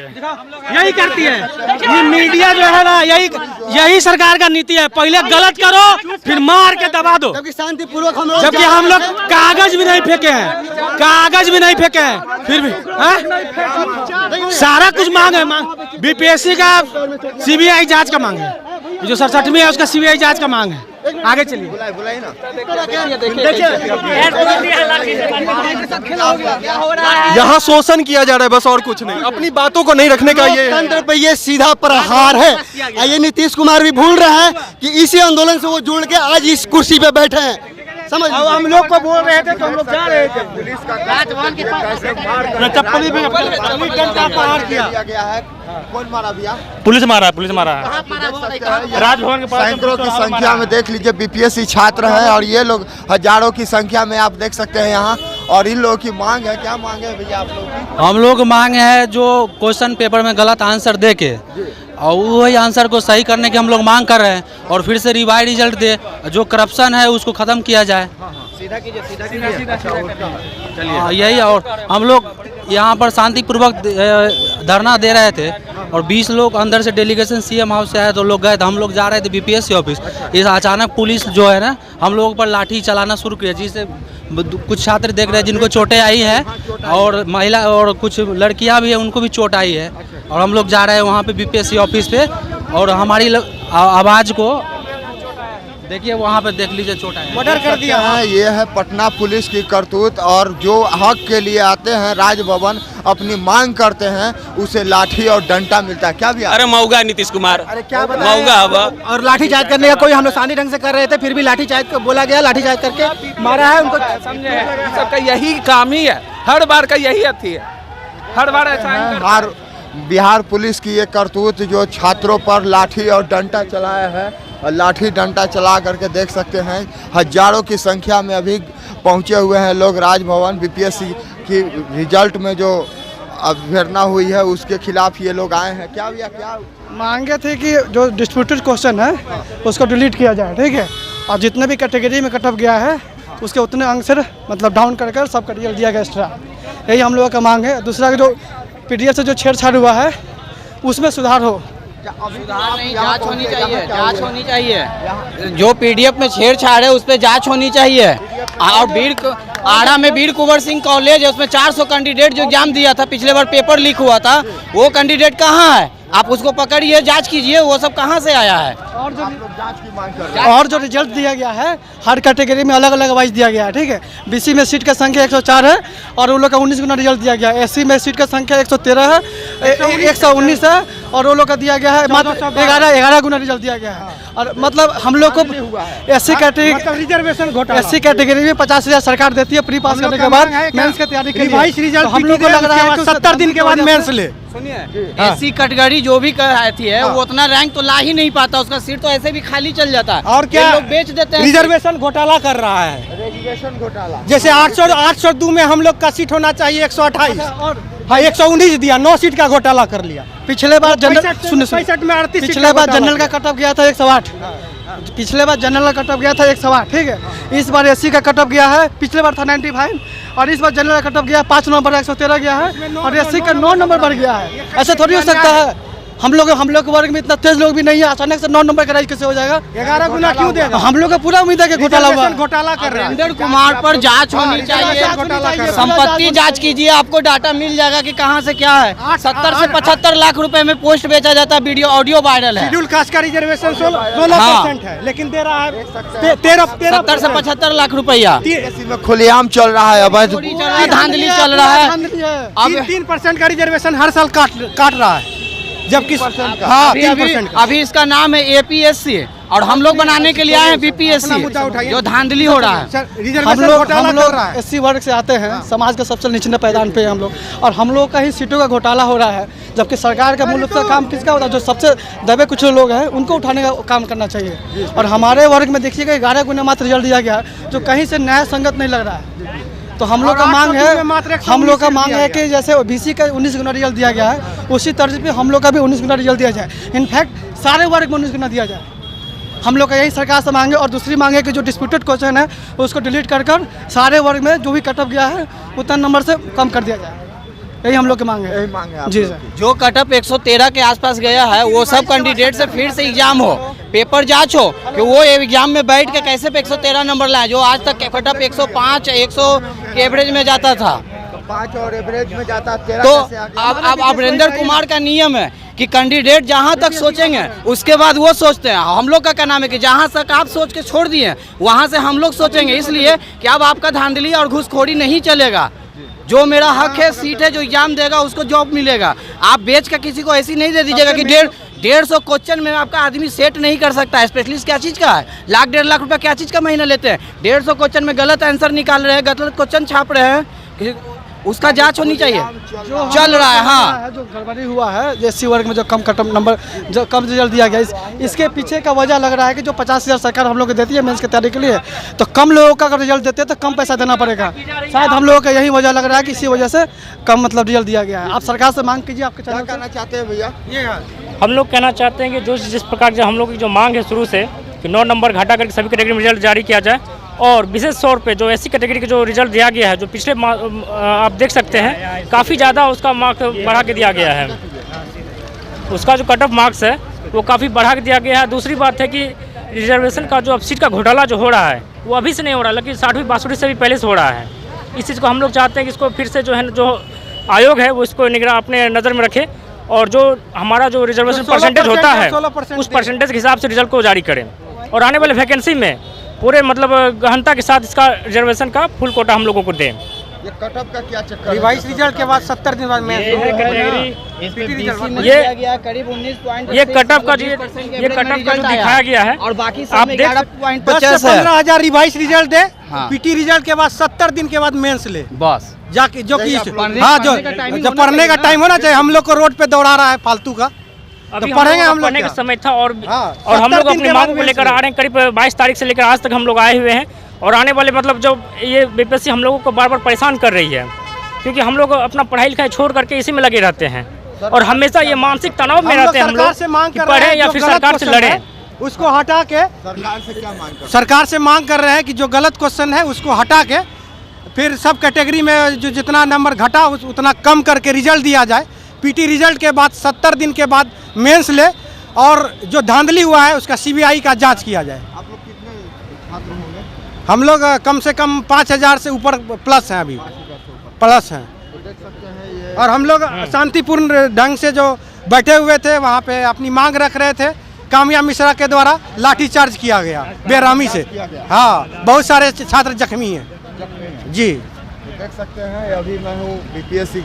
यही करती है ये मीडिया जो है ना, यही सरकार का नीति है। पहले गलत करो फिर मार के दबा दो, शांतिपूर्वक जबकि हम लोग कागज भी नहीं फेंके हैं, फिर भी सारा कुछ मांग है। बीपीएससी का सीबीआई जांच का मांग है, जो 67वीं है उसका सीबीआई जांच का मांग है। आगे चलिए। यहाँ शोषण किया जा रहा है बस, और कुछ नहीं। अपनी बातों को नहीं रखने का ये तंत्र पे ये सीधा प्रहार है। ये नीतीश कुमार भी भूल रहे हैं कि इसी आंदोलन से वो जुड़ के आज इस कुर्सी पे बैठे हैं। समझ, अब हम लोग को बोल रहे थे तो हम लोग जा रहे थे। राजभवन के पास चप्पल किया है। कौन मारा भैया? पुलिस मारा है। राजभवन के पास सैकड़ों की संख्या में देख लीजिए बीपीएससी छात्र हैं और ये लोग हजारों की संख्या में आप देख सकते हैं यहाँ। और इन लोगों की मांग है, क्या मांग है भैया आप लोग की? हम लोग मांग है जो क्वेश्चन पेपर में गलत आंसर दे के और वही आंसर को सही करने की हम लोग मांग कर रहे हैं, और फिर से रिवाइज रिजल्ट दे, जो करप्शन है उसको खत्म किया जाए। सीधा कीजिए। यही, और हम लोग यहाँ पर शांतिपूर्वक धरना दे रहे थे और 20 लोग अंदर से डेलीगेशन सीएम हाउस से आए तो लोग गए थे। हम लोग जा रहे थे बीपीएससी ऑफिस। इस अचानक पुलिस जो है ना हम लोगों पर लाठी चलाना शुरू किया, जिससे कुछ छात्र देख रहे हैं जिनको चोटें आई है और महिला और कुछ लड़कियां भी है उनको भी चोट आई है। और हम लोग जा रहे हैं वहाँ पे बीपीएससी ऑफिस पे, और हमारी आवाज़ को देखिए वहाँ पे देख लीजिए, चोट आई। मर्डर कर दिया है। ये है पटना पुलिस की करतूत। और जो हक के लिए आते हैं राजभवन, अपनी मांग करते हैं, उसे लाठी और डंडा मिलता है। क्या भी? अरे मऊगा नीतीश कुमार, अरे क्या मऊगा हवा। और लाठीचार्ज करने का कोई, हम लोग शांति ढंग से कर रहे थे फिर भी लाठीचार्ज को बोला गया, लाठीचार्ज करके मारा है उनको। समझे, सबका यही काम ही है, हर बार का यही अथी है, हर बार ऐसा। बिहार पुलिस की ये करतूत जो छात्रों पर लाठी और डंडा चलाया है, और लाठी डंडा चला करके देख सकते हैं हजारों की संख्या में अभी पहुंचे हुए हैं लोग राजभवन। बीपीएससी की रिजल्ट में जो अवहेलना हुई है उसके खिलाफ ये लोग आए हैं। क्या भैया, क्या मांगे थे कि जो डिस्प्यूटेड क्वेश्चन है उसको डिलीट किया जाए, ठीक है, और जितने भी कैटेगरी में कट ऑफ गया है उसके उतने अंक से मतलब डाउन कर कर सब रिजल्ट दिया गया एक्स्ट्रा। यही हम लोगों का मांग है। दूसरा जो पीडीएफ से जो छेड़छाड़ हुआ है उसमें सुधार हो। सुधार नहीं, जांच होनी चाहिए, जांच होनी चाहिए। जो पीडीएफ में छेड़छाड़ है उस पर जांच होनी चाहिए। और आड़ा में वीर कुंवर सिंह कॉलेज है, उसमें 400 कैंडिडेट जो एग्जाम दिया था, पिछले बार पेपर लीक हुआ था, वो कैंडिडेट कहाँ है? आप उसको पकड़िए, जांच कीजिए वो सब कहाँ से आया है। और जो रिजल्ट दिया गया है हर कैटेगरी में अलग अलग वाइज दिया गया है, ठीक है। बीसी में सीट का संख्या 104 है और वो लोग का 19 गुना रिजल्ट दिया गया है। एससी में सीट का संख्या 113 है, 119 है, और वो लोग का दिया गया है मात्र 11 गुना रिजल्ट दिया गया है। और मतलब हम लोग को एससी कैटेगरी रिजर्वेशन घोटाला, एससी कैटेगरी में 50,000 सरकार देती है प्री पास करने के बाद मेंस की तैयारी के लिए। हम लोग को लग रहा है 70 दिन के बाद मेंस ले। सुनिए, एससी कैटेगरी जो भी कहती है वो उतना रैंक तो ला ही नहीं पाता, उसका सीट तो ऐसे भी खाली चल जाता है। और क्या लोग बेच देते हैं। रिजर्वेशन घोटाला कर रहा है, रिजर्वेशन घोटाला। जैसे 802 में हम लोग का सीट होना चाहिए 128, और 119 दिया, 9 सीट का घोटाला कर लिया। पिछले बार जनरल 65 में 38, पिछले बार जनरल का कट ऑफ गया था 108, पिछले बार जनरल का कट ऑफ गया था 108, ठीक है। इस बार एससी का कट ऑफ गया है, पिछले बार था 95 और इस बार जनरल का कट ऑफ गया 5 नंबर 113 गया है और एससी का 9 नंबर बढ़ गया है। ऐसा थोड़ी हो सकता है। हम लोग वर्ग में इतना तेज लोग भी नहीं है, अचानक से 9 नंबर का राइज कैसे हो जाएगा? 11 गुना क्यों देगा? हम लोग का पूरा उम्मीद है कि घोटाला हुआ, घोटाला कर रहे हैं। वीरेंद्र कुमार पर जांच होनी चाहिए, संपत्ति जांच कीजिए, आपको डाटा मिल जाएगा कि कहां से क्या है। 70 से 75 लाख रुपए में पोस्ट बेचा जाता है, वीडियो ऑडियो वायरल है। शेड्यूल कास्ट का रिजर्वेशन 16% है, लेकिन दे रहा है 70 से 75 लाख रुपया में खुलेआम चल रहा है, अवैध धांधली चल रहा है। अब 3% का रिजर्वेशन हर साल काट रहा है, जबकि अभी इसका नाम है एपीएससी और हम लोग बनाने के लिए आए हैं बीपीएससी, जो धांधली हो रहा है। हम लोग एससी वर्ग से आते हैं, समाज के सबसे निचले पैदान पे हम लोग, और हम लोग का ही सीटों का घोटाला हो रहा है, जबकि सरकार का मूल रूप से काम किसका होता है? जो सबसे दबे कुछ लोग हैं उनको उठाने का काम करना चाहिए। और हमारे वर्ग में देखिएगा 11 गुना मात्र रिजल्ट दिया गया है, जो कहीं से न्याय संगत नहीं लग रहा है। तो हम लोग का मांग है कि जैसे ओबीसी का 19 गुना रिजल्ट दिया गया है, उसी तर्ज पे हम लोग का भी 19 गुना रिजल्ट दिया जाए। इनफैक्ट सारे वर्ग में 19 गुना दिया जाए। हम लोग का यही सरकार से मांगे। और दूसरी मांग है कि जो डिस्प्यूटेड क्वेश्चन है उसको डिलीट कर सारे वर्ग में जो भी कट ऑफ गया है उतना नंबर से कम कर दिया जाए। यही हम लोग की मांग है। यही मांग है आप जी लोग सर। की। जो कटअप 113 के आसपास गया है वो सब कैंडिडेट से फिर से एग्जाम हो, पेपर जांच हो कि वो एग्जाम में बैठ के कैसे 113 नंबर लाए, जो आज तक कटअप 105 100 के एवरेज में जाता था। 5 और एवरेज में जाता 13 तो कैसे आ गया? अब अमरिंदर कुमार का नियम है कि कैंडिडेट जहां तक सोचेंगे उसके बाद वो सोचते हैं। हम लोग का क्या नाम है कि जहां तक आप सोच के छोड़ दिए वहां से हम लोग सोचेंगे, इसलिए कि अब आपका धांधली और घूसखोरी नहीं चलेगा। जो मेरा हक है, सीट है, जो एग्जाम देगा उसको जॉब मिलेगा। आप बेच का किसी को ऐसी नहीं दे दीजिएगा कि 150 क्वेश्चन में आपका आदमी सेट नहीं कर सकता है। स्पेशलिस्ट क्या चीज़ का है, लाख 1.5 लाख रुपया क्या चीज़ का महीना लेते हैं। 150 क्वेश्चन में गलत आंसर निकाल रहे हैं, गलत क्वेश्चन छाप रहे हैं, उसका जांच होनी चाहिए। चल रहा है, हाँ। जो गड़बड़ी हुआ है एससी वर्ग में, जो कम कटअप नंबर, जो कम रिजल्ट दिया गया, इसके पीछे का वजह लग रहा है कि जो 50,000 सरकार हम लोग को देती है मेंस की तैयारी के लिए, तो कम लोगों का अगर रिजल्ट देते हैं तो कम पैसा देना पड़ेगा। शायद हम लोगों का यही वजह लग रहा है कि इसी वजह से कम मतलब रिजल्ट दिया गया है। आप सरकार से मांग कीजिए। आपके क्या कहना चाहते हैं भैया? हम लोग कहना चाहते हैं कि जो जिस प्रकार से हम लोग की जो मांग है शुरू से कि 9 नंबर घटा करके सभी कैटेगरी में रिजल्ट जारी किया जाए, और विशेष तौर पे जो एससी कैटेगरी के जो रिजल्ट दिया गया है, जो पिछले आप देख सकते हैं काफ़ी ज़्यादा उसका मार्क बढ़ा के दिया गया है। उसका जो कट ऑफ मार्क्स है वो काफ़ी बढ़ा के दिया गया है। दूसरी बात है कि रिजर्वेशन का जो अब सीट का घोटाला जो हो रहा है वो अभी से नहीं हो रहा, लेकिन 60वीं 62वीं से भी पहले से हो रहा है। इस चीज़ को हम लोग चाहते हैं कि इसको फिर से जो है जो आयोग है वो इसको निगरान अपने नज़र में रखे, और जो हमारा जो रिजर्वेशन परसेंटेज होता है उस परसेंटेज के हिसाब से रिजल्ट को जारी करें, और आने वाले वैकेंसी में पूरे मतलब गहनता के साथ इसका रिजर्वेशन का फुल कोटा हम लोगों को दें। ये कटअप का क्या चक्कर है? रिवाइज रिजल्ट के बाद 70 दिन बाद ये कैटेगरी करीब 19 ये कटअप का जो दिखाया गया है, और बाकी सब आप में देख 11.50 है। 15,000 रिवाइज रिजल्ट दे, हाँ। पीटी रिजल्ट के बाद 70 दिन के बाद मेंस ले, बस जाके जो कि पढ़ने- हाँ जो पढ़ने का timing जो होना पढ़ने का चाहिए। टाइम होना चाहिए। हम लोग को रोड पे दौड़ा रहा है फालतू का। अभी तो पढ़ेंगे हम लोग पढ़ने का क्या? समय था, और हाँ, और हम 70 लोग दिन अपनी के मांगों बाद को लेकर मेंस आ रहे हैं। करीब 22 तारीख से लेकर आज तक हम लोग आए हुए हैं, और आने वाले मतलब जब ये बीपीएससी हम लोगों को बार बार परेशान कर रही है, क्योंकि हम लोग अपना पढ़ाई लिखाई छोड़ करके इसी में लगे रहते हैं, और हमेशा ये मानसिक तनाव में रहते हैं हम लोग से मांग कि कर रहे पढ़े हैं या जो फिर गलत सरकार से क्वेश्चन लड़े। है, उसको हटा के सरकार से क्या मांग कर? सरकार से मांग कर रहे हैं कि जो गलत क्वेश्चन है उसको हटा के फिर सब कैटेगरी में जो जितना नंबर घटा उतना कम करके रिजल्ट दिया जाए। पीटी रिजल्ट के बाद 70 दिन के बाद मेंस ले, और जो धांधली हुआ है उसका सीबीआई का जांच किया जाए। आप लोग कितने छात्र होंगे? हम लोग कम से कम 5,000 से ऊपर प्लस हैं, अभी प्लस हैं। देख सकते हैं ये और हम लोग शांतिपूर्ण ढंग से जो बैठे हुए थे वहाँ पे अपनी मांग रख रहे थे। कामिया मिश्रा के द्वारा लाठीचार्ज किया गया बेरहमी से। हाँ, बहुत सारे छात्र जख्मी हैं जी। देख सकते हैं अभी मैं हूँ बीपीएससी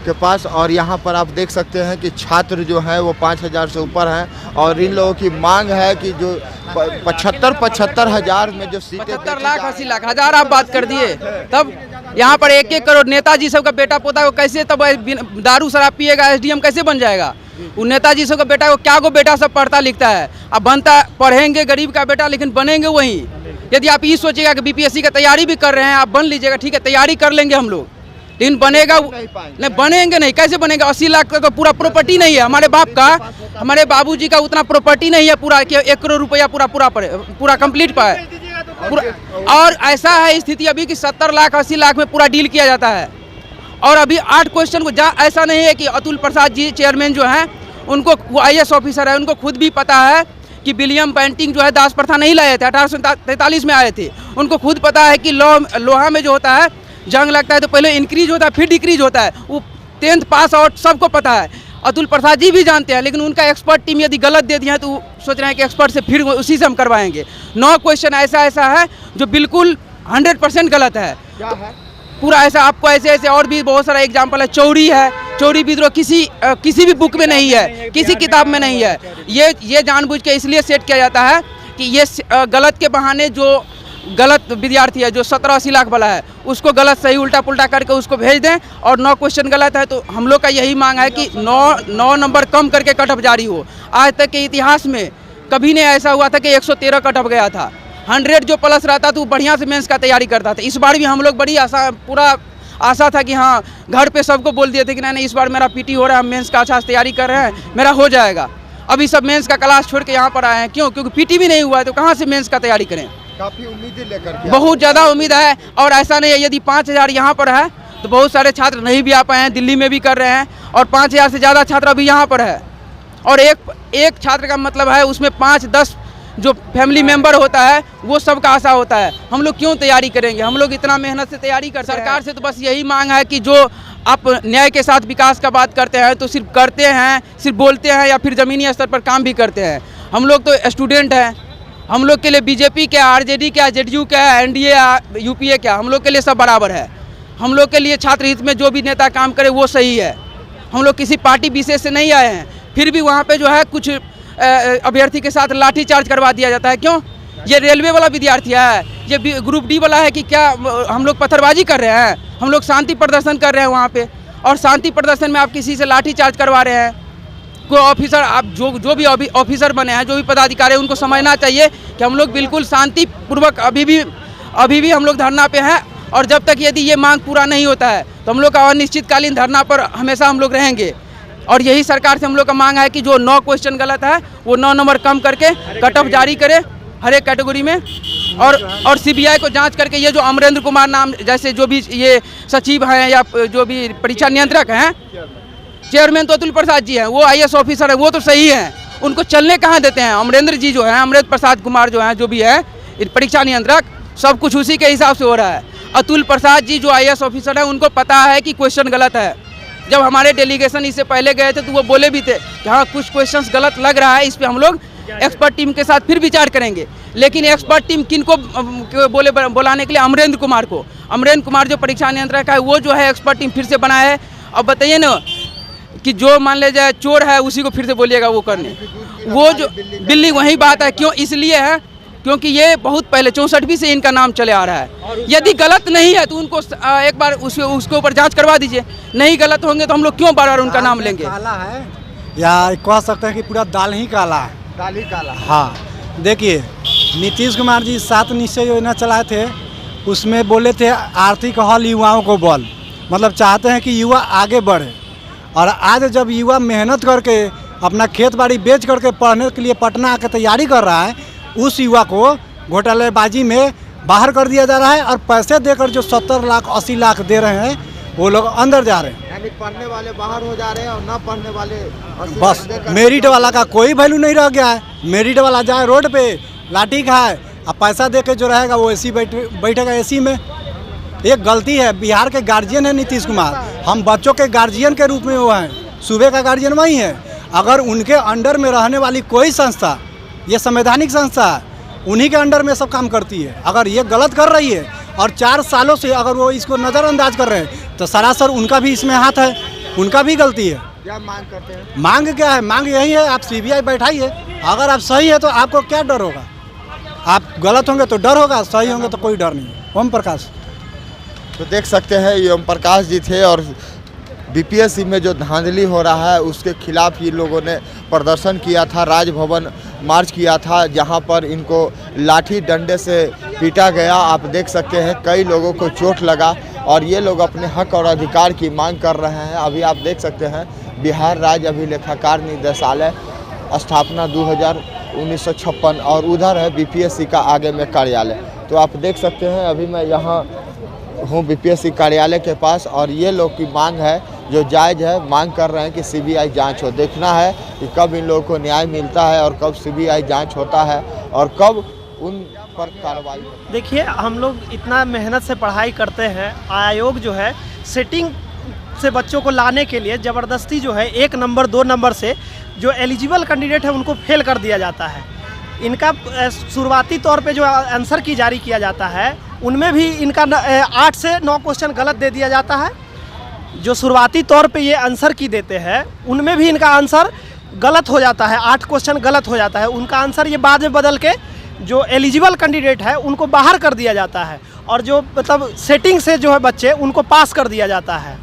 के पास, और यहाँ पर आप देख सकते हैं कि छात्र जो हैं वो 5,000 से ऊपर हैं, और इन लोगों की मांग है कि जो 75 हज़ार में जो सीटें 75 लाख 80 लाख हजार आप बात कर दिए, तब यहाँ पर 1-1 करोड़ नेताजी सब का बेटा पोता को कैसे, तब दारू शराब पिएगा एसडीएम कैसे बन जाएगा? उन नेताजी सब का बेटा को क्या को बेटा सब पढ़ता लिखता है, अब बनता पढ़ेंगे गरीब का बेटा, लेकिन बनेंगे वही। यदि आप ये सोचिएगा कि बीपीएससी का तैयारी भी कर रहे हैं, आप बन लीजिएगा, ठीक है, तैयारी कर लेंगे हम लोग, लेकिन बनेगा नहीं, बनेंगे नहीं। कैसे बनेगा? 80 लाख का तो पूरा प्रॉपर्टी नहीं है हमारे बाप का, हमारे बाबूजी का उतना प्रॉपर्टी नहीं है पूरा कि 1 करोड़ रुपया पूरा कंप्लीट पाए पूरा। और ऐसा है स्थिति अभी कि 70 लाख 80 लाख में पूरा डील किया जाता है, और अभी 8 क्वेश्चन को ऐसा नहीं है कि अतुल प्रसाद जी चेयरमैन जो हैं उनको, वो IAS ऑफिसर है, उनको खुद भी पता है कि विलियम बेंटिंग जो है दास प्रथा नहीं लाए थे, 1843 में आए थे। उनको खुद पता है कि लोहा में जो होता है जंग लगता है तो पहले इंक्रीज होता है फिर डिक्रीज होता है, वो 10th पास आउट सबको पता है। अतुल प्रसाद जी भी जानते हैं, लेकिन उनका एक्सपर्ट टीम यदि गलत दे दिया है तो सोच रहे हैं कि एक्सपर्ट से फिर उसी से हम करवाएंगे। 9 क्वेश्चन ऐसा है जो बिल्कुल 100% गलत है। पूरा ऐसा आपको ऐसे और भी बहुत सारा एग्जाम्पल है। चोरी है, चोरी विद्रोह किसी भी बुक में नहीं है, किसी किताब में नहीं है। ये जानबूझ के इसलिए सेट किया जाता है कि ये गलत के बहाने जो गलत विद्यार्थी है जो 70-80 लाख वाला है उसको गलत सही उल्टा पुल्टा करके उसको भेज दें, और 9 क्वेश्चन गलत है। तो हम लोग का यही मांग है कि 9 नंबर कम करके कटअप जारी हो। आज तक के इतिहास में कभी नहीं ऐसा हुआ था कि 113 कटअप गया था। 100 जो प्लस रहता था वो बढ़िया से मेंस का तैयारी करता था। इस बार भी हम लोग बड़ी आशा था कि हाँ, घर पे सबको बोल दिए थे कि नहीं इस बार मेरा पीटी हो रहा है, हम मेंस का अच्छा से तैयारी कर रहे हैं, मेरा हो जाएगा। अभी सब मेंस का क्लास छोड़ के यहाँ पर आए हैं, क्यों? क्योंकि पीटी भी नहीं हुआ है, तो कहाँ से मेंस का तैयारी करें? काफी उम्मीदें लेकर बहुत ज़्यादा उम्मीद है, और ऐसा नहीं है यदि 5,000 यहाँ पर है तो बहुत सारे छात्र नहीं भी आ पाए हैं, दिल्ली में भी कर रहे हैं, और 5000 से ज़्यादा छात्र अभी यहाँ पर है। और एक छात्र का मतलब है उसमें 5-10 जो फैमिली मेंबर होता है वो सबका आशा होता है। हम लोग क्यों तैयारी करेंगे, हम लोग इतना मेहनत से तैयारी कर सरकार से तो बस यही मांग है कि जो आप न्याय के साथ विकास का बात करते हैं तो सिर्फ करते हैं, सिर्फ बोलते हैं या फिर ज़मीनी स्तर पर काम भी करते हैं। हम लोग तो स्टूडेंट हैं, हम लोग के लिए बीजेपी क्या, आरजेडी क्या, जेडीयू क्या, एनडीए, यूपीए क्या, हम लोग के लिए सब बराबर है। हम लोग के लिए छात्र हित में जो भी नेता काम करे वो सही है। हम लोग किसी पार्टी विशेष से नहीं आए हैं, फिर भी वहाँ पे जो है कुछ अभ्यर्थी के साथ लाठी चार्ज करवा दिया जाता है। क्यों? ये रेलवे वाला विद्यार्थी है, ये ग्रुप डी वाला है कि क्या हम लोग पत्थरबाजी कर रहे हैं? हम लोग शांति प्रदर्शन कर रहे हैं वहाँ पे, और शांति प्रदर्शन में आप किसी से लाठी चार्ज करवा रहे हैं। कोई ऑफिसर, आप जो भी ऑफिसर बने हैं, जो भी पदाधिकारी, उनको समझना चाहिए कि हम लोग बिल्कुल शांतिपूर्वक अभी भी हम लोग धरना पे हैं, और जब तक यदि ये मांग पूरा नहीं होता है तो हम लोग का अनिश्चितकालीन धरना पर हमेशा हम लोग रहेंगे। और यही सरकार से हम लोग का मांग है कि जो 9 क्वेश्चन गलत है वो 9 नंबर कम करके कट ऑफ जारी करे हर एक कैटेगरी में, और सीबीआई को जांच करके ये जो अमरेंद्र कुमार नाम जैसे जो भी ये सचिव हैं या जो भी परीक्षा नियंत्रक हैं, चेयरमैन तो अतुल प्रसाद जी हैं, वो IAS ऑफिसर हैं, वो तो सही हैं, उनको चलने कहाँ देते हैं? अमरेंद्र जी जो हैं, अमरेंद्र प्रसाद कुमार जो हैं, जो भी है परीक्षा नियंत्रक, सब कुछ उसी के हिसाब से हो रहा है। अतुल प्रसाद जी जो IAS ऑफिसर हैं, उनको पता है कि क्वेश्चन गलत है। जब हमारे डेलीगेशन इससे पहले गए थे तो वो बोले भी थे कि हाँ कुछ क्वेश्चंस गलत लग रहा है, इस पे हम लोग एक्सपर्ट टीम के साथ फिर विचार करेंगे। लेकिन एक्सपर्ट टीम किनको बुलाने के लिए? अमरेंद्र कुमार को। अमरेंद्र कुमार जो परीक्षा नियंत्रक है वो जो है एक्सपर्ट टीम फिर से बनाया है। अब बताइए ना कि जो मान ले जाए चोर है उसी को फिर से बोलिएगा वो करने, वो जो बिल्ली वही बात है। क्यों? इसलिए है क्योंकि ये बहुत पहले 64वीं से इनका नाम चले आ रहा है। यदि गलत नहीं है तो उनको एक बार उसके ऊपर जांच करवा दीजिए। नहीं गलत होंगे तो हम लोग क्यों बार बार उनका नाम लेंगे? काला है या कह सकते हैं कि पूरा दाल ही काला है। दाल ही काला। हाँ, देखिए नीतीश कुमार जी 7 निश्चय योजना चलाए थे, उसमें बोले थे आर्थिक हल युवाओं को बल, मतलब चाहते हैं कि युवा आगे बढ़े। और आज जब युवा मेहनत करके अपना खेत बाड़ी बेच करके पढ़ने के लिए पटना आके तैयारी कर रहा है, उस युवा को घोटालेबाजी में बाहर कर दिया जा रहा है, और पैसे देकर जो 70 लाख 80 लाख दे रहे हैं वो लोग अंदर जा रहे हैं। यानी पढ़ने वाले बाहर हो जा रहे हैं और ना पढ़ने वाले बस मेरिट वाला का कोई वैल्यू नहीं रह गया है। मेरिट वाला जाए रोड पे लाठी खाए, अब पैसा दे के जो रहेगा वो एसी बैठेगा एसी में। एक गलती है, बिहार के गार्जियन है नीतीश कुमार, हम बच्चों के गार्जियन के रूप में वो हैं, सूबे का गार्जियन वही है। अगर उनके अंडर में रहने वाली कोई संस्था, ये संवैधानिक संस्था है, उन्हीं के अंडर में सब काम करती है, अगर ये गलत कर रही है और 4 सालों से अगर वो इसको नज़रअंदाज कर रहे हैं तो सरासर उनका भी इसमें हाथ है, उनका भी गलती है। क्या मांग करते हैं? मांग क्या है? मांग यही है, आप CBI बैठाइए। अगर आप सही है तो आपको क्या डर होगा? आप गलत होंगे तो डर होगा, सही होंगे तो कोई डर नहीं। ओम प्रकाश। तो देख सकते हैं ये ओम प्रकाश जी थे, और BPSC में जो धांधली हो रहा है उसके खिलाफ ये लोगों ने प्रदर्शन किया था, राजभवन मार्च किया था, जहां पर इनको लाठी डंडे से पीटा गया। आप देख सकते हैं कई लोगों को चोट लगा, और ये लोग अपने हक और अधिकार की मांग कर रहे हैं। अभी आप देख सकते हैं बिहार राज्य अभिलेखाकार निदेशालय स्थापना 1956, और उधर है BPSC का आगे में कार्यालय। तो आप देख सकते हैं अभी मैं यहाँ हूँ BPSC कार्यालय के पास, और ये लोग की मांग है जो जायज़ है, मांग कर रहे हैं कि CBI जांच हो। देखना है कि कब इन लोगों को न्याय मिलता है और कब CBI जांच होता है और कब उन पर कार्रवाई। देखिए, हम लोग इतना मेहनत से पढ़ाई करते हैं, आयोग जो है सेटिंग से बच्चों को लाने के लिए ज़बरदस्ती जो है 1 नंबर 2 नंबर से जो एलिजिबल कैंडिडेट है उनको फेल कर दिया जाता है। इनका शुरुआती तौर पे जो आंसर की जारी किया जाता है उनमें भी इनका 8 से 9 क्वेश्चन गलत दे दिया जाता है। जो शुरुआती तौर पे ये आंसर की देते हैं उनमें भी इनका आंसर गलत हो जाता है, 8 क्वेश्चन गलत हो जाता है। उनका आंसर ये बाद में बदल के जो एलिजिबल कैंडिडेट है उनको बाहर कर दिया जाता है, और जो मतलब सेटिंग से जो है बच्चे उनको पास कर दिया जाता है।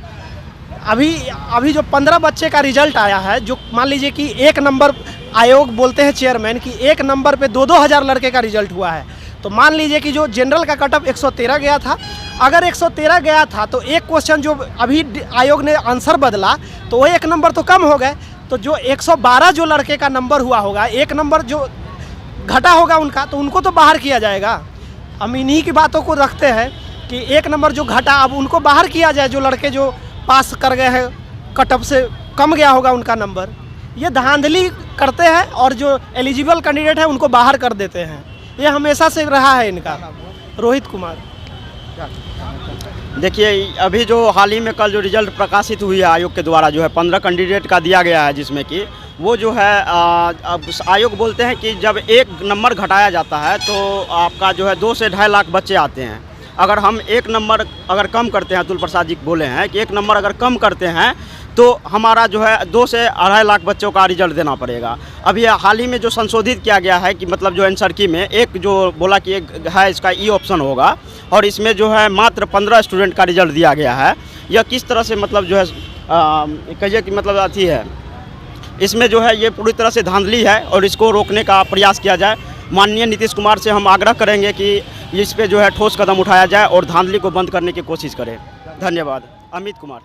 अभी जो 15 बच्चे का रिजल्ट आया है, जो मान लीजिए कि 1 नंबर, आयोग बोलते हैं चेयरमैन कि 1 नंबर पे 2-2 हज़ार लड़के का रिजल्ट हुआ है। तो मान लीजिए कि जो जनरल का कटअप 113 गया था, अगर 113 गया था तो एक क्वेश्चन जो अभी आयोग ने आंसर बदला तो वो 1 नंबर तो कम हो गए। तो जो 112 जो लड़के का नंबर हुआ होगा, 1 नंबर जो घटा होगा उनका, तो उनको तो बाहर किया जाएगा। हम इन्हीं की बातों को रखते हैं कि 1 नंबर जो घटा अब उनको बाहर किया जाए, जो लड़के जो पास कर गए हैं कटअप से कम गया होगा उनका नंबर, ये धांधली करते हैं और जो एलिजिबल कैंडिडेट है उनको बाहर कर देते हैं। ये हमेशा से रहा है इनका। रोहित कुमार। देखिए अभी जो हाल ही में कल जो रिजल्ट प्रकाशित हुई है आयोग के द्वारा, जो है 15 कैंडिडेट का दिया गया है, जिसमें कि वो जो है अब आयोग बोलते हैं कि जब 1 नंबर घटाया जाता है तो आपका जो है 2 से 2.5 लाख बच्चे आते हैं। अगर हम 1 नंबर अगर कम करते हैं, अतुल प्रसाद जी बोले हैं कि 1 नंबर अगर कम करते हैं तो हमारा जो है 2 से 2.5 लाख बच्चों का रिजल्ट देना पड़ेगा। अभी हाल ही में जो संशोधित किया गया है कि मतलब जो आंसर की में एक जो बोला कि एक है इसका ई ऑप्शन होगा और इसमें जो है मात्र 15 स्टूडेंट का रिजल्ट दिया गया है। यह किस तरह से मतलब जो है कहिए कि मतलब अथी है, इसमें जो है ये पूरी तरह से धांधली है और इसको रोकने का प्रयास किया जाए। माननीय नीतीश कुमार से हम आग्रह करेंगे कि इस पे जो है ठोस कदम उठाया जाए और धांधली को बंद करने की कोशिश करें। धन्यवाद। अमित कुमार।